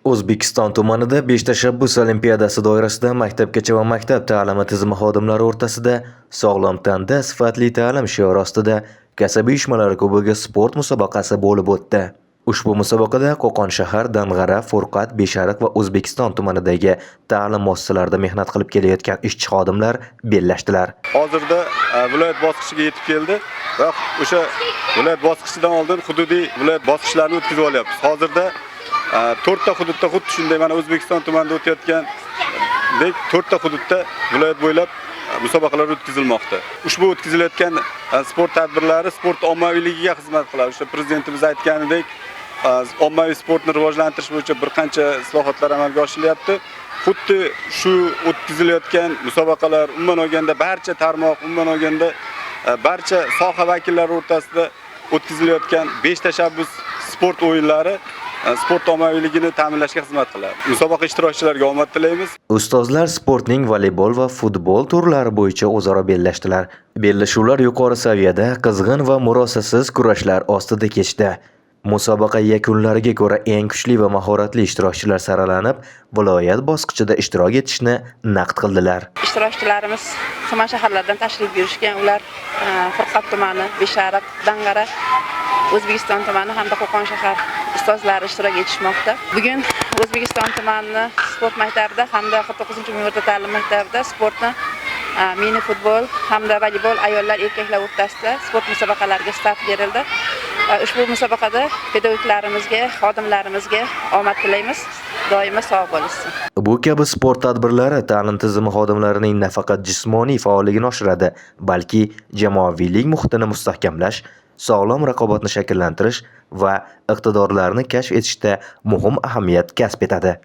O'zbekiston tumanida 5 tashabbus olimpiadasi doirasida maktabgacha va maktab ta'limi tizimi xodimlari o'rtasida sog'lom tanda sifatli ta'lim shiori ostida kasaba uyushmalari kubogi sport musobaqasi bo'lib o'tdi. Ushbu musobaqada Qo'qon shahar, Dang'ara, Furqat, Beshariq va O'zbekiston tumanidagi ta'lim muassasalarida mehnat qilib kelayotgan ishchi xodimlar bellashdilar. Hozirda viloyat bosqichiga yetib keldi va o'sha viloyat bosqichidan oldin hududiy viloyat bosqichlarini o'tkazib olyapmiz. Hozirda 4 ta hududda xuddi shunday mana O'zbekiston tumanida o'tayotgandek 4 ta hududda viloyat bo'ylab musobaqalar o'tkazilmoqda. Ushbu o'tkazilayotgan sport tadbirlari sport ommaviyligiga xizmat qiladi. O'sha prezidentimiz aytganidek, ommaviy sportni rivojlantirish bo'yicha bir qancha islohotlar amalga oshirilyapti. Xuddi shu o'tkazilayotgan musobaqalar umuman olganda barcha tarmoq, umuman olganda barcha soha vakillari o'rtasida o'tkazilayotgan 5 tashabbus sport o'yinlari sport ommaviyligini ta'minlashga xizmat qiladi. Musobaqa ishtirokchilariga omad tilaymiz. Ustozlar sportning voleybol va futbol turlari bo'yicha o'zaro bellashdilar. Bellashuvlar yuqori saviyada qizg'in va murosasiz kurashlar ostida kechdi. Musobaqa yakunlariga ko'ra eng kuchli va mahoratli ishtirokchilar saralanib, viloyat bosqichida ishtirok etishni naqd qildilar. Ishtirokchilarimiz tuman shaharlardan tashrif buyurishgan. Ular Furqat tumani, Beshariq, Dang'ara, O'zbekiston tumani hamda Qo'qon shahar ustozlari ishtirok etishmoqda. Bugun O'zbekiston tumani sport maktabida hamda 49-o'rta ta'lim maktabida sportni mini futbol hamda voleybol ayollar erkaklar o'rtasida sport musobaqalariga start berildi. Ushbu musobaqada pedagoglarimizga, xodimlarimizga omad tilaymiz. Doimo sog' bo'lsin. Bu kabi sport tadbirlari ta'lim tizimi xodimlarining nafaqat jismoniy faolligini oshiradi, balki jamoaviylik muhitini mustahkamlash, sog'lom raqobatni shakllantirish va iqtidorlarni kashf etishda muhim ahamiyat kasb etadi.